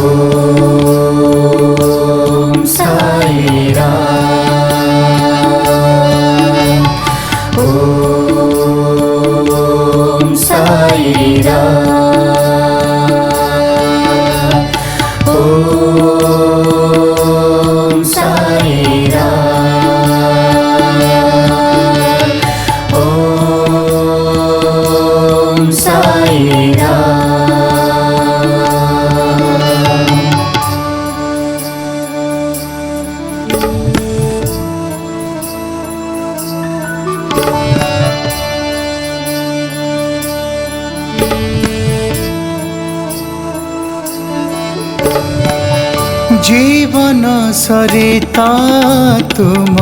ओम साई राम, ओम साई राम, ओम साई राम, ओम साई राम। जीवन सरिता तुम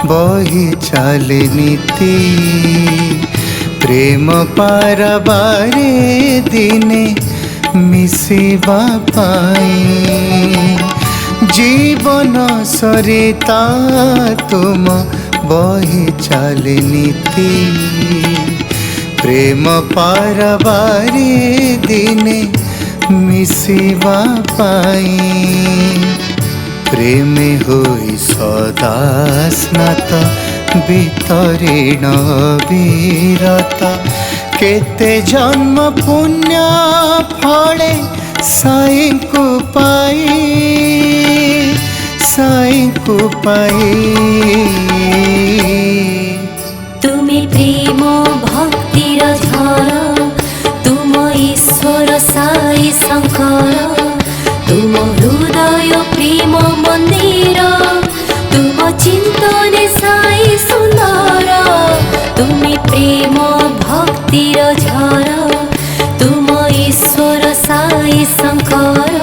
बही चले नीति, प्रेम पारबारे दिने मिसिबा पाई। जीवन सरिता तुम बही चले नीति, प्रेम पारबारे दिने मिसिबा पाई। प्रेम होई सदा स्नात वितरीण विरत, केते जन्म पुण्य फले साई को पाई, साई को पाई। तुम्हें प्रेम भक्तिर झर, तुम ईश्वर साई शंकर, तुम हृदय प्रेम मंदिर, तुम चिंतन साई सुंदर। तुम्हें प्रेम भक्तिर झर, तुम ईश्वर साई शंकर,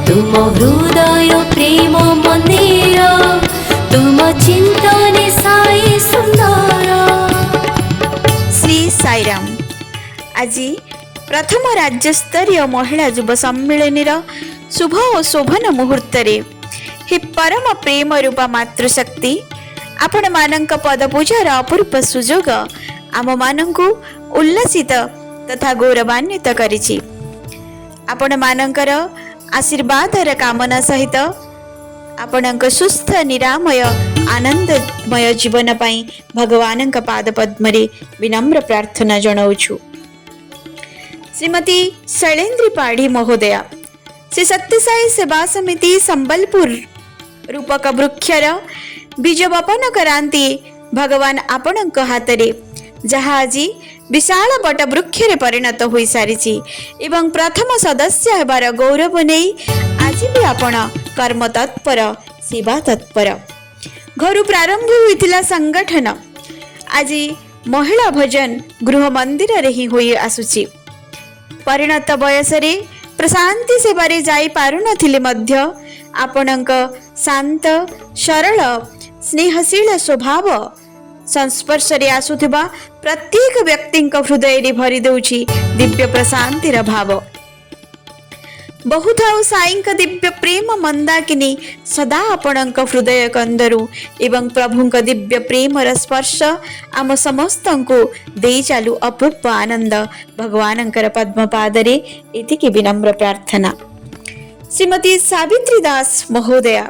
तुम हृदय प्रेम मंदिर, तुम चिंतन साई सुंदर। श्री साईराम। आज प्रथम राज्यस्तरीय महिला युव सम्मिलन शुभ और शोभन मुहूर्त हे परम प्रेम रूपा मातृशक्ति आपण मानक पद पूजार अपूर्व सुजोग आम मानक उल्लसित तथा गौरवान्वित करिछि। आपण मानकर आशीर्वादर कामना सहित आपणक सुस्थ निरामय आनंदमय जीवन पाई भगवान पाद पद्मरे विनम्र प्रार्थना जनाऊछु। श्रीमती शैलेंद्री पाढ़ी महोदया, श्री सत्यसाई सेवा समिति संबलपुर रूपक वृक्षर बीज बपन करांती भगवान आपणक हातरे, जहा आज विशाल बट वृक्षरे परिणत हो सारी एवं प्रथम सदस्य हेबार गौरव नहीं आज भी आपण कर्म तत्पर सेवा तत्पर। घर प्रारंभ होइतिला संगठन आज महिला भजन गृह मंदिर रे ही होई आसुची। परिणत बयसरे प्रशांति सेवारे जाई पारु नथिले मध्य आपणक शांत सरल स्नेहशील स्वभाव संस्पर्श रे आसुथिबा प्रत्येक व्यक्तिंक हृदय रे भरी देउछि दिव्य प्रशांतिर भाव। बहुथाउ साईंक दिव्य प्रेम मंदाकिनी सदा आपणक हृदय कंदरु एवं प्रभुंक दिव्य प्रेमर स्पर्श आम समस्तंको देई चालू अपूर्व आनंद भगवानंकर पद्मपादरे एतिकी विनम्र प्रार्थना। श्रीमती सावित्री दास महोदया,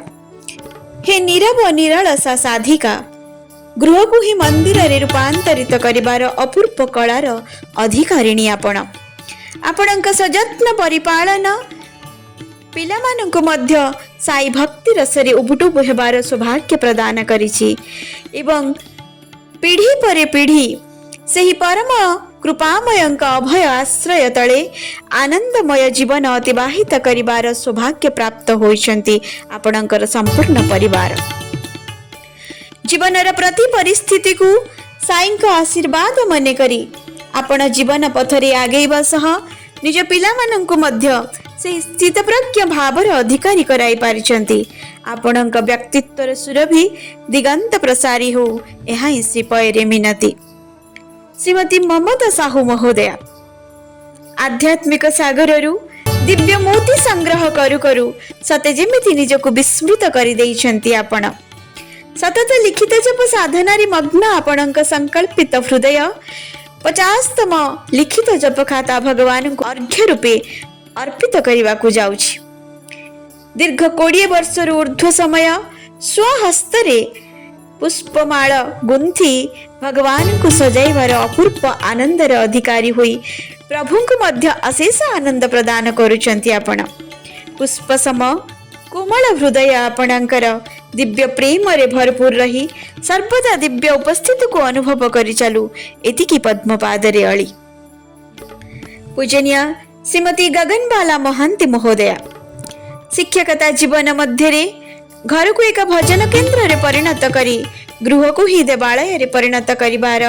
हे नीरव निरलसा साधिका, गृह को ही मंदिर रे रूपांतरित करिबार अपूर्व कलार अधिकारिणी आपण। आपणक सजत्न परिपालन पिलामानंको मध्य साई भक्ति रसरे उबुटुबु हेबार सौभाग्य प्रदान करिछि एवं पीढ़ी परे पीढ़ी सही परम कृपामयंक अभय आश्रय तले आनंदमय जीवन अतिबाहित करिबार सौभाग्य प्राप्त होइछन्ति आपणकर संपूर्ण परिवार। जीवनर प्रति परिस्थिति को साईंक आशीर्वाद मने करी आपण जीवन पथरे आगेइबा सह निज पिलामानंको मध्य से स्थितप्रज्ञ भावर अधिकारी कराई पारिछन्ति। आपणक व्यक्तित्वर सुरभि दिगंत प्रसारी हो ଏହା ହିଁ ଶ୍ରୀପୟରେ ମିନତି। श्रीमती ममता साहू महोदया, आध्यात्मिक सागररू दिव्य मोती संग्रह करू करू सते जेमिति निजको विस्मृत करि देइछन्ति आपण। सतत लिखित जप साधनारी मग्न आपणक संकल्पित हृदय 50तम लिखित जप खाता भगवान को अर्घ्य रूपे अर्पित करने को जाउछि। ଦୀର୍ଘ 20 ବର୍ଷରୁ ଉର୍ଦ୍ଧ୍ୱ ସମୟ ସ୍ୱହସ୍ତରେ ପୁଷ୍ପମାଳ ଗୁନ୍ଥି ଭଗବାନଙ୍କୁ ସଜାଇବାର ଅପୂର୍ବ ଆନନ୍ଦର ଅଧିକାରୀ ହୋଇ ପ୍ରଭୁଙ୍କୁ ମଧ୍ୟ ଅଶେଷ ଆନନ୍ଦ ପ୍ରଦାନ କରୁଛନ୍ତି। ଆପଣ ପୁଷ୍ପ ସମ କୋମଳ ହୃଦୟ ଆପଣଙ୍କର ଦିବ୍ୟ ପ୍ରେମରେ ଭରପୁର ରହି ସର୍ବଦା ଦିବ୍ୟ ଉପସ୍ଥିତିକୁ ଅନୁଭବ କରି ଚାଲୁ ଏତିକି ପଦ୍ମପାଦରେ ଅଳି। ପୂଜନୀୟ ଶ୍ରୀମତୀ ଗଗନବାଲା ମହାନ୍ତି ମହୋଦୟା, ଶିକ୍ଷକତା ଜୀବନ ମଧ୍ୟରେ ଘରକୁ ଏକ ଭଜନ କେନ୍ଦ୍ରରେ ପରିଣତ କରି ଗୃହକୁ ହିଁ ଦେବାଳୟରେ ପରିଣତ କରିବାର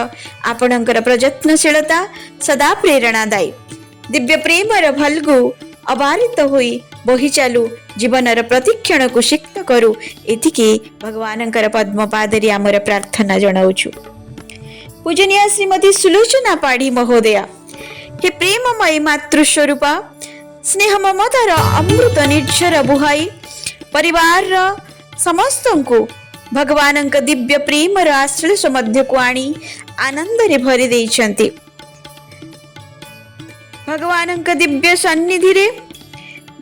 ଆପଣଙ୍କର ପ୍ରଯତ୍ନଶୀଳତା ସଦା ପ୍ରେରଣାଦାୟୀ। ଦିବ୍ୟ ପ୍ରେମର ଭଲ୍ଗୁ ଅବାରିତ ହୋଇ ବହି ଚାଲୁ ଜୀବନର ପ୍ରତିକ୍ଷଣକୁ ସିକ୍ତ କରୁ ଏତିକି ଭଗବାନଙ୍କର ପଦ୍ମପାଦରେ ଆମର ପ୍ରାର୍ଥନା ଜଣାଉଛୁ। ପୂଜନୀୟ ଶ୍ରୀମତୀ ସୁଲୋଚନା ପାଢ଼ୀ ମହୋଦୟା, ହେ ପ୍ରେମମୟୀ ମାତୃସ୍ୱରୂପ ସ୍ନେହ ମମତାର ଅମୃତ ନିର୍ଝର ବୁହାଇ ପରିବାରର ସମସ୍ତଙ୍କୁ ଭଗବାନଙ୍କ ଦିବ୍ୟ ପ୍ରେମର ଆଶ୍ଲେଷ ମଧ୍ୟକୁ ଆଣି ଆନନ୍ଦରେ ଭରି ଦେଇଛନ୍ତି। ଭଗବାନଙ୍କ ଦିବ୍ୟ ସନ୍ନିଧିରେ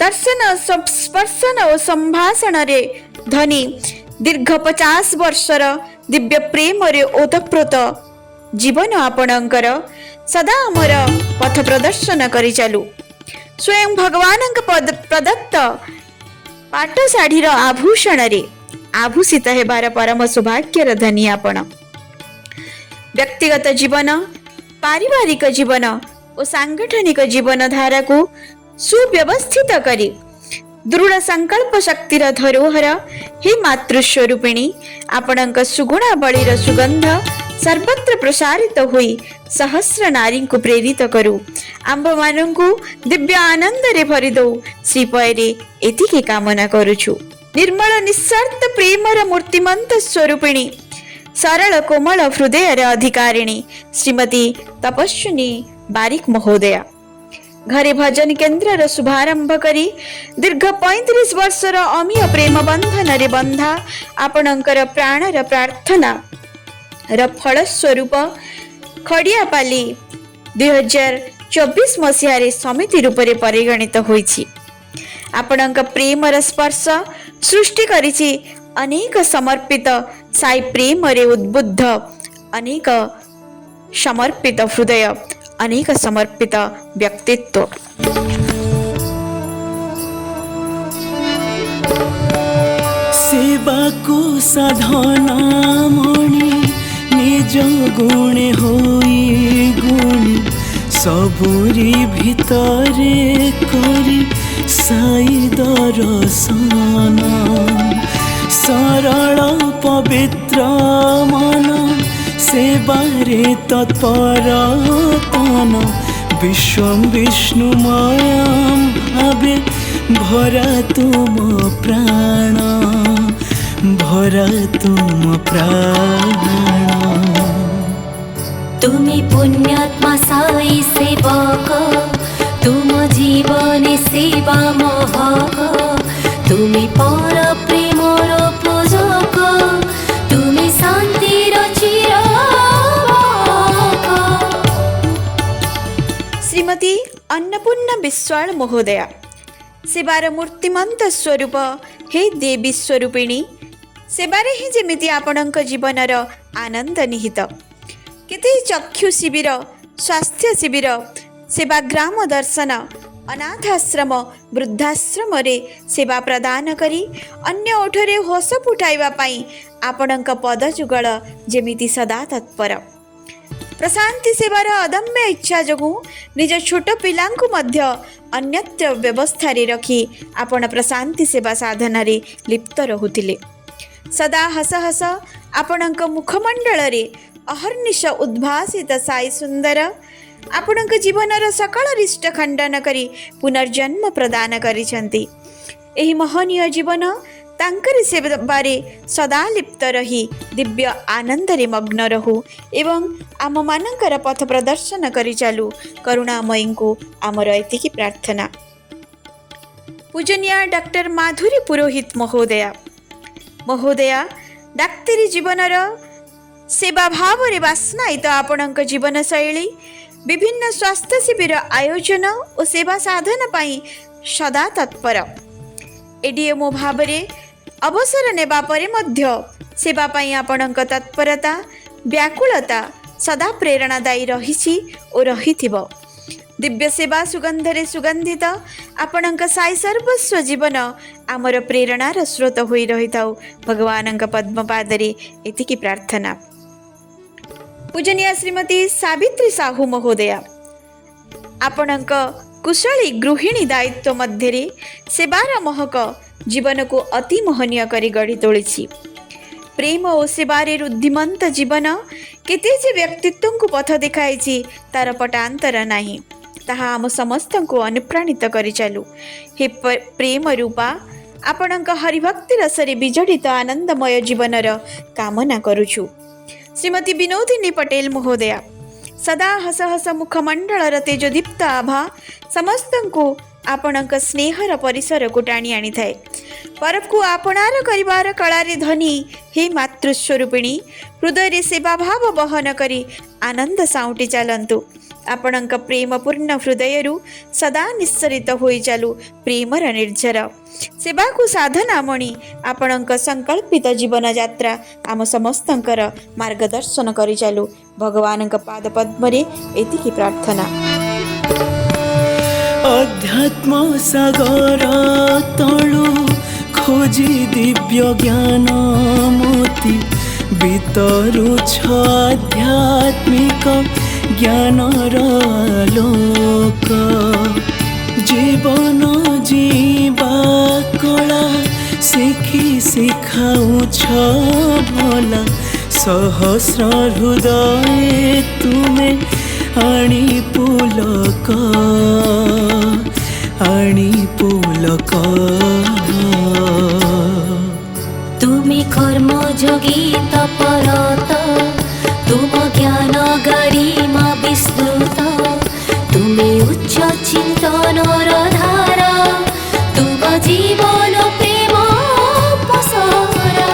ଦର୍ଶନ ସ୍ପର୍ଶନ ଓ ସମ୍ଭାଷଣରେ ଧନୀ ଦୀର୍ଘ 50 ବର୍ଷର ଦିବ୍ୟ ପ୍ରେମରେ ଓତପ୍ରୋତ ଜୀବନ ଆପଣଙ୍କର ସଦା ଆମର ପଥ ପ୍ରଦର୍ଶନ କରି ଚାଲୁ। ସ୍ୱୟଂ ଭଗବାନଙ୍କ ପ୍ରଦତ୍ତ ପାଟ ଶାଢ଼ୀର ଆଭୂଷଣରେ ଆଭୂଷିତ ହେବାର ପରମ ସୌଭାଗ୍ୟର ଧନୀ ଆପଣ। ବ୍ୟକ୍ତିଗତ ଜୀବନ, ପାରିବାରିକ ଜୀବନ ଓ ସାଂଗଠନିକ ଜୀବନ ଧାରାକୁ ସୁବ୍ୟବସ୍ଥିତ କରି ଦୃଢ଼ ସଂକଳ୍ପ ଶକ୍ତିର ଧରୋହର ହେ ମାତୃସ୍ୱରୂପିଣୀ, ଆପଣଙ୍କ ସୁଗୁଣାବଳୀର ସୁଗନ୍ଧ ସର୍ବତ୍ର ପ୍ରସାରିତ ହୋଇ ସହସ୍ର ନାରୀଙ୍କୁ ପ୍ରେରିତ କରୁ। ଆମ୍ଭମାନଙ୍କୁ ଦିବ୍ୟ ଆନନ୍ଦରେ ଭରିଦଉ ଶ୍ରୀପୟରେ ଏତିକି କାମନା କରୁଛୁ। ନିର୍ମଳ ନିଃସ୍ୱାର୍ଥ ପ୍ରେମର ମୂର୍ତ୍ତିମନ୍ତ ସ୍ୱରୂପିଣୀ, ସରଳ କୋମଳ ହୃଦୟର ଅଧିକାରିଣୀ ଶ୍ରୀମତୀ ତପସ୍ୱିନୀ ବାରିକ ମହୋଦୟା, ଘରେ ଭଜନ କେନ୍ଦ୍ରର ଶୁଭାରମ୍ଭ କରି ଦୀର୍ଘ 35 ବର୍ଷର ଅମୀୟ ପ୍ରେମ ବନ୍ଧନରେ ବନ୍ଧା ଆପଣଙ୍କର ପ୍ରାଣର ପ୍ରାର୍ଥନାର ଫଳସ୍ୱରୂପ ଖଡ଼ିଆପାଲି 2024 ମସିହାରେ ସମିତି ରୂପରେ ପରିଗଣିତ ହୋଇଛି। ଆପଣଙ୍କ ପ୍ରେମର ସ୍ପର୍ଶ ସୃଷ୍ଟି କରିଛି ଅନେକ ସମର୍ପିତ ସାଇ ପ୍ରେମରେ ଉଦ୍ବୁଦ୍ଧ ଅନେକ ସମର୍ପିତ ହୃଦୟ, ଅନେକ ସମର୍ପିତ ବ୍ୟକ୍ତିତ୍ୱ। ସେବାକୁ ସାଧନା ମଣି ନିଜ ଗୁଣେ ହୋଇ ଗୁଣି ସବୁରି ଭିତରେ କରି ସାଇ ଦର୍ଶନ। ସରଳ ପବିତ୍ର ମନ ସେବାରେ ତତ୍ପର ତନ ବିଶ୍ୱം ବିଷ୍ଣୁମୟಂ ଭାବେ ଭରା ତୁମ ପ୍ରାଣ, ଭରା ତୁମ ପ୍ରାଣ। তুমি পুণ্যাত্মা সাই সেবক, তুম জীবনে সেবা মহক, তুমি পর প্রেমর পূজক, তুমি শান্তির চিরবাহক। ଶ୍ରୀମତୀ ଅନ୍ନପୂର୍ଣ୍ଣା ବିଶ୍ୱାଳ ମହୋଦୟା, ସେବାର ମୂର୍ତ୍ତିମନ୍ତ ସ୍ୱରୂପ ହେ ଦେବୀ ସ୍ୱରୂପିଣୀ, ସେବାରେ ହିଁ ଯେମିତି ଆପଣଙ୍କ ଜୀବନର ଆନନ୍ଦ ନିହିତ। କେତେ ଚକ୍ଷୁ ଶିବିର, ସ୍ୱାସ୍ଥ୍ୟ ଶିବିର, ସେବାଗ୍ରାମ ଦର୍ଶନ, ଅନାଥାଶ୍ରମ, ବୃଦ୍ଧାଶ୍ରମରେ ସେବା ପ୍ରଦାନ କରି ଅନ୍ୟ ଓଠରେ ହସ ଫୁଟାଇବା ପାଇଁ ଆପଣଙ୍କ ପଦ ଯୁଗଳ ଯେମିତି ସଦା ତତ୍ପର। ପ୍ରଶାନ୍ତି ସେବାର ଅଦମ୍ୟ ଇଚ୍ଛା ଯୋଗୁଁ ନିଜ ଛୋଟ ପିଲାଙ୍କୁ ମଧ୍ୟ ଅନ୍ୟତ୍ର ବ୍ୟବସ୍ଥାରେ ରଖି ଆପଣ ପ୍ରଶାନ୍ତି ସେବା ସାଧନାରେ ଲିପ୍ତ ରହୁଥିଲେ। ସଦା ହସ ହସ ଆପଣଙ୍କ ମୁଖମଣ୍ଡଳରେ ଅହର୍ନିଶ ଉଦ୍ଭାସିତ ସାଇ ସୁନ୍ଦର ଆପଣଙ୍କ ଜୀବନର ସକଳ ରିଷ୍ଟ ଖଣ୍ଡନ କରି ପୁନର୍ଜନ୍ମ ପ୍ରଦାନ କରିଛନ୍ତି। ଏହି ମହନୀୟ ଜୀବନ ତାଙ୍କରି ସେବାରେ ସଦା ଲିପ୍ତ ରହି ଦିବ୍ୟ ଆନନ୍ଦରେ ମଗ୍ନ ରହୁ ଏବଂ ଆମମାନଙ୍କର ପଥ ପ୍ରଦର୍ଶନ କରି ଚାଲୁ କରୁଣାମୟୀଙ୍କୁ ଆମର ଏତିକି ପ୍ରାର୍ଥନା। ପୂଜନୀୟ ଡକ୍ଟର ମାଧୁରୀ ପୁରୋହିତ ମହୋଦୟା, ମହୋଦୟା, ଡାକ୍ତରୀ ଜୀବନର ସେବା ଭାବରେ ବାସ୍ନାୟିତ ଆପଣଙ୍କ ଜୀବନଶୈଳୀ ବିଭିନ୍ନ ସ୍ୱାସ୍ଥ୍ୟ ଶିବିର ଆୟୋଜନ ଓ ସେବା ସାଧନ ପାଇଁ ସଦା ତତ୍ପର। एडीएमओ भाବରେ ଅବସର ନେବା ପରେ ମଧ୍ୟ ସେବା ପାଇଁ ଆପଣଙ୍କ ତତ୍ପରତା ବ୍ୟାକୁଳତା ସଦା ପ୍ରେରଣାଦାୟୀ ରହିଛି ଓ ରହିଥିବ। ଦିବ୍ୟ ସେବା ସୁଗନ୍ଧରେ ସୁଗନ୍ଧିତ ଆପଣଙ୍କ ସାଇ ସର୍ବସ୍ୱ ଜୀବନ ଆମର ପ୍ରେରଣାର ସ୍ରୋତ ହୋଇ ରହିଥାଉ। ଭଗବାନଙ୍କ ପଦ୍ମପାଦରେ ଏତିକି ପ୍ରାର୍ଥନା। ପୂଜନୀୟ ଶ୍ରୀମତୀ ସାବିତ୍ରୀ ସାହୁ ମହୋଦୟା, ଆପଣଙ୍କ କୁଶଳୀ ଗୃହିଣୀ ଦାୟିତ୍ୱ ମଧ୍ୟରେ ସେବାର ମହକ ଜୀବନକୁ ଅତି ମୋହନୀୟ କରି ଗଢ଼ି ତୋଳିଛି। ପ୍ରେମ ଓ ସେବାରେ ରୁଦ୍ଧିମନ୍ତ ଜୀବନ କେତେ ଯେ ବ୍ୟକ୍ତିତ୍ୱଙ୍କୁ ପଥ ଦେଖାଇଛି ତାର ପଟାନ୍ତର ନାହିଁ। ତାହା ଆମ ସମସ୍ତଙ୍କୁ ଅନୁପ୍ରାଣିତ କରିଚାଲୁ। ହେ ପ୍ରେମ ରୂପା, ଆପଣଙ୍କ ହରିଭକ୍ତି ରସରେ ବିଜଡ଼ିତ ଆନନ୍ଦମୟ ଜୀବନର କାମନା କରୁଛୁ। ଶ୍ରୀମତୀ ବିନୋଦିନୀ ପଟେଲ ମହୋଦୟା, ସଦା ହସ ହସ ମୁଖମଣ୍ଡଳର ତେଜଦୀପ୍ତ ଆଭା ସମସ୍ତଙ୍କୁ ଆପଣଙ୍କ ସ୍ନେହର ପରିସରକୁ ଟାଣି ଆଣିଥାଏ। ପରକୁ ଆପଣାର କରିବାର କଳାରେ ଧନୀ ହେ ମାତୃସ୍ୱରୂପିଣୀ, ହୃଦୟରେ ସେବା ଭାବ ବହନ କରି ଆନନ୍ଦ ସାଉଁଟି ଚାଲନ୍ତୁ। ଆପଣଙ୍କ ପ୍ରେମପୂର୍ଣ୍ଣ ହୃଦୟରୁ ସଦା ନିଃସରିତ ହୋଇ ଚାଲୁ ପ୍ରେମର ନିର୍ଝର। ସେବାକୁ ସାଧନା ମଣି ଆପଣଙ୍କ ସଂକଳ୍ପିତ ଜୀବନଯାତ୍ରା ଆମ ସମସ୍ତଙ୍କର ମାର୍ଗଦର୍ଶନ କରିଚାଲୁ। ଭଗବାନଙ୍କ ପାଦ ପଦ୍ମରେ ଏତିକି ପ୍ରାର୍ଥନା। अध्यात्म सागर तलु खोजी दिव्य ज्ञान मोती वितरुछ आध्यात्मिक ज्ञानर लोक। जीवन जीवा कला शिखी शिखाउछ भला, सहस्र हृदय तुमे आणी पुलक तुमी कर्म जोगी तपरत, तुम ज्ञान गरिमा विस्तृत, तुमी उच्च चिन्तनर धारा, तुम जीवन प्रेम पसरा।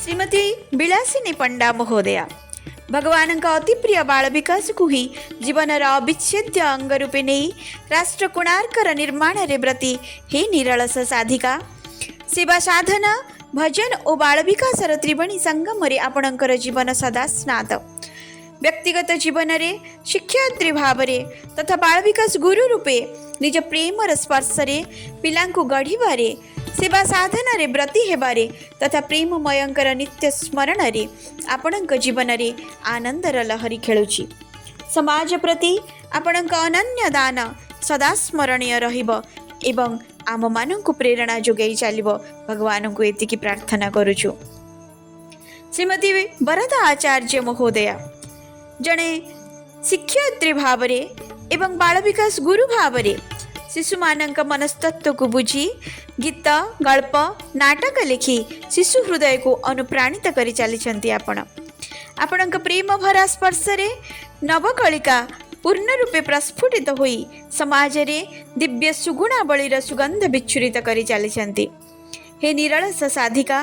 ଶ୍ରୀମତୀ ବିଳାସିନୀ ପଣ୍ଡା ମହୋଦୟା, ଭଗବାନଙ୍କ ଅତି ପ୍ରିୟ ବାଳ ବିକାଶକୁ ହିଁ ଜୀବନର ଅବିଚ୍ଛେଦ୍ୟ ଅଙ୍ଗ ରୂପେ ନେଇ ରାଷ୍ଟ୍ର କୋଣାର୍କର ନିର୍ମାଣରେ ବ୍ରତୀ ହେ ନିରଳସ ସାଧିକା। ସେବା ସାଧନା ଭଜନ ଓ ବାଳ ବିକାଶର ତ୍ରିବେଣୀ ସଙ୍ଗମରେ ଆପଣଙ୍କର ଜୀବନ ସଦା ସ୍ନାତ। ବ୍ୟକ୍ତିଗତ ଜୀବନରେ ଶିକ୍ଷୟିତ୍ରୀ ଭାବରେ ତଥା ବାଳ ବିକାଶ ଗୁରୁ ରୂପେ ନିଜ ପ୍ରେମର ସ୍ପର୍ଶରେ ପିଲାଙ୍କୁ ଗଢ଼ିବାରେ, ସେବା ସାଧନାରେ ବ୍ରତୀ ହେବାରେ ତଥା ପ୍ରେମମୟଙ୍କର ନିତ୍ୟ ସ୍ମରଣରେ ଆପଣଙ୍କ ଜୀବନରେ ଆନନ୍ଦର ଲହରୀ ଖେଳୁଛି। ସମାଜ ପ୍ରତି ଆପଣଙ୍କ ଅନନ୍ୟ ଦାନ ସଦା ସ୍ମରଣୀୟ ରହିବ ଏବଂ ଆମମାନଙ୍କୁ ପ୍ରେରଣା ଯୋଗାଇ ଚାଲିବ। ଭଗବାନଙ୍କୁ ଏତିକି ପ୍ରାର୍ଥନା କରୁଛୁ। ଶ୍ରୀମତୀ ବରଦା ଆଚାର୍ଯ୍ୟ ମହୋଦୟା, ଜଣେ ଶିକ୍ଷୟିତ୍ରୀ ଭାବରେ ଏବଂ ବାଳ ବିକାଶ ଗୁରୁ ଭାବରେ ଶିଶୁମାନଙ୍କ ମନସ୍ତତ୍ୱକୁ ବୁଝି ଗୀତ ଗଳ୍ପ ନାଟକ ଲେଖି ଶିଶୁ ହୃଦୟକୁ ଅନୁପ୍ରାଣିତ କରି ଚାଲିଛନ୍ତି। ଆପଣଙ୍କ ପ୍ରେମ ଭରା ସ୍ପର୍ଶରେ ନବକଳିକା ପୂର୍ଣ୍ଣ ରୂପେ ପ୍ରସ୍ଫୁଟିତ ହୋଇ ସମାଜରେ ଦିବ୍ୟ ସୁଗୁଣାବଳୀର ସୁଗନ୍ଧ ବିଚ୍ଛୁରିତ କରି ଚାଲିଛନ୍ତି। ହେ ନିରଳସ ସାଧିକା,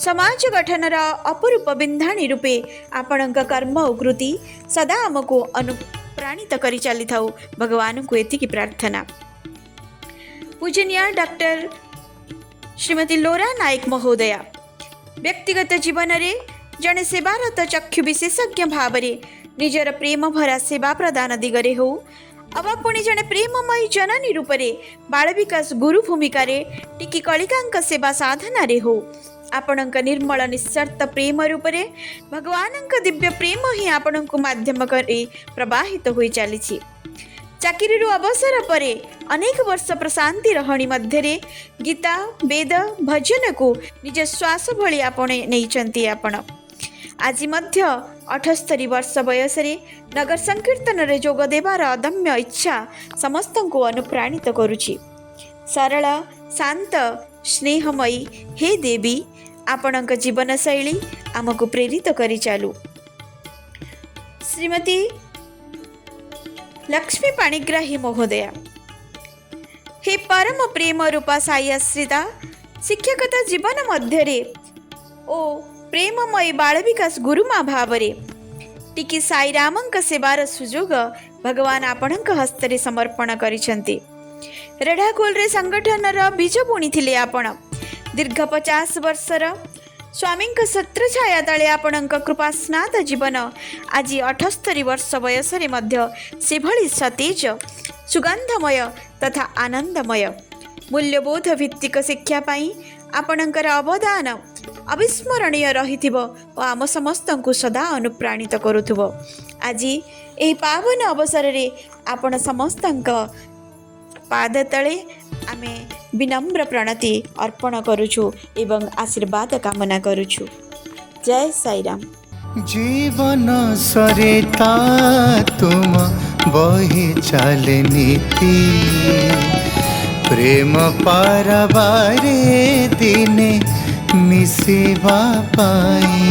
ସମାଜ ଗଠନର ଅପରୂପ ବିନ୍ଧାଣୀ ରୂପେ ଆପଣଙ୍କ କର୍ମ ଓ କୃତି ସଦା ଆମକୁ ଅନୁପ୍ରାଣିତ କରି ଚାଲିଥାଉ। ଭଗବାନଙ୍କୁ ଏତିକି ପ୍ରାର୍ଥନା। ପୂଜନୀୟ ଡକ୍ଟର ଶ୍ରୀମତୀ ଲୋରା ନାୟକ ମହୋଦୟା, ବ୍ୟକ୍ତିଗତ ଜୀବନରେ ଜଣେ ସେବାରତ ଚକ୍ଷୁ ବିଶେଷଜ୍ଞ ଭାବରେ ନିଜର ପ୍ରେମ ଭରା ସେବା ପ୍ରଦାନ ଦିଗରେ ହେଉ ଅବା ପୁଣି ଜଣେ ପ୍ରେମମୟୀ ଜନନୀ ରୂପରେ ବାଳ ବିକାଶ ଗୁରୁ ଭୂମିକାରେ ଟିକି କଳିକାଙ୍କ ସେବା ସାଧନାରେ ହେଉ, ଆପଣଙ୍କ ନିର୍ମଳ ନିଃସ୍ୱାର୍ଥ ପ୍ରେମ ରୂପରେ ଭଗବାନଙ୍କ ଦିବ୍ୟ ପ୍ରେମ ହିଁ ଆପଣଙ୍କୁ ମାଧ୍ୟମ କରି ପ୍ରବାହିତ ହୋଇ ଚାଲିଛି। ଚାକିରିରୁ ଅବସର ପରେ ଅନେକ ବର୍ଷ ପ୍ରଶାନ୍ତି ରହଣି ମଧ୍ୟରେ ଗୀତା ବେଦ ଭଜନକୁ ନିଜ ଶ୍ୱାସ ଭଳି ଆପଣେଇ ନେଇଛନ୍ତି। ଆଜି ମଧ୍ୟ 78 ବର୍ଷ ବୟସରେ ନଗର ସଂକୀର୍ତ୍ତନରେ ଯୋଗ ଦେବାର ଅଦମ୍ୟ ଇଚ୍ଛା ସମସ୍ତଙ୍କୁ ଅନୁପ୍ରାଣିତ କରୁଛି। ସରଳ ଶାନ୍ତ ସ୍ନେହମୟୀ ହେ ଦେବୀ, ଆପଣଙ୍କ ଜୀବନଶୈଳୀ ଆମକୁ ପ୍ରେରିତ କରି ଚାଲୁ। ଶ୍ରୀମତୀ ଲକ୍ଷ୍ମୀ ପାଣିଗ୍ରାହୀ ମହୋଦୟା, ହେ ପରମ ପ୍ରେମ ରୂପା ସାଇ ଆଶ୍ରିତା, ଶିକ୍ଷକତା ଜୀବନ ମଧ୍ୟରେ ଓ ପ୍ରେମମୟୀ ବାଳ ବିକାଶ ଗୁରୁମା ଭାବରେ ଟିକି ସାଇରାମଙ୍କ ସେବାର ସୁଯୋଗ ଭଗବାନ ଆପଣଙ୍କ ହସ୍ତରେ ସମର୍ପଣ କରିଛନ୍ତି। ରେଢ଼ାଖୋଲରେ ସଂଗଠନର ବୀଜ ବୁଣିଥିଲେ ଆପଣ। ଦୀର୍ଘ 50 ବର୍ଷର ସ୍ୱାମୀଙ୍କ ଛତ୍ରଛାୟା ତଳେ ଆପଣଙ୍କ କୃପାସ୍ନାତ ଜୀବନ ଆଜି 78 ବର୍ଷ ବୟସରେ ମଧ୍ୟ ସେଭଳି ସତେଜ, ସୁଗନ୍ଧମୟ ତଥା ଆନନ୍ଦମୟ। ମୂଲ୍ୟବୋଧ ଭିତ୍ତିକ ଶିକ୍ଷା ପାଇଁ ଆପଣଙ୍କର ଅବଦାନ ଅବିସ୍ମରଣୀୟ ରହିଥିବ ଓ ଆମ ସମସ୍ତଙ୍କୁ ସଦା ଅନୁପ୍ରାଣିତ କରୁଥିବ। ଆଜି ଏହି ପାବନ ଅବସରରେ ଆପଣ ସମସ୍ତଙ୍କ ପାଦ ତଳେ ଆମେ ବିନମ୍ର ପ୍ରଣତି ଅର୍ପଣ କରୁଛୁ ଏବଂ ଆଶୀର୍ବାଦ କାମନା କରୁଛୁ। ଜୟ ସାଇରାମ। जीवन सरिता तुम बही चले नीति प्रेम पारबारे दिने मिसिबा पाई।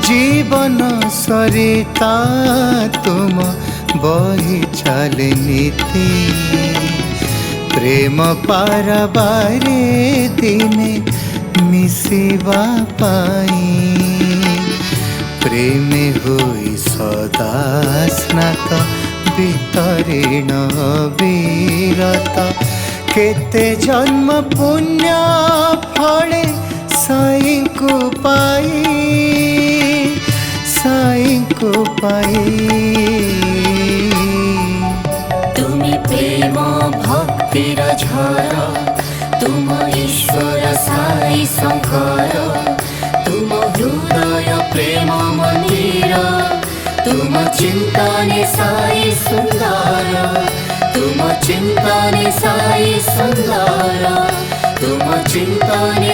जीवन सरिता तुम बही चले नीति प्रेम पारबारे दिने मिसिबा पाई। प्रेमे होई सदा स्नात वितरीण विरत केते जन्म पुण्य फले साई को पाई তুমি প্রেম ভক্তির ঝড়, তুম ঈশ্বর সাই শঙ্কর, তুম হৃদয় প্রেম মন্দির, তুম চিন্তনে সাই সুন্দর, তুম চিন্তনে সাই সুন্দর, তুম চিন্তনে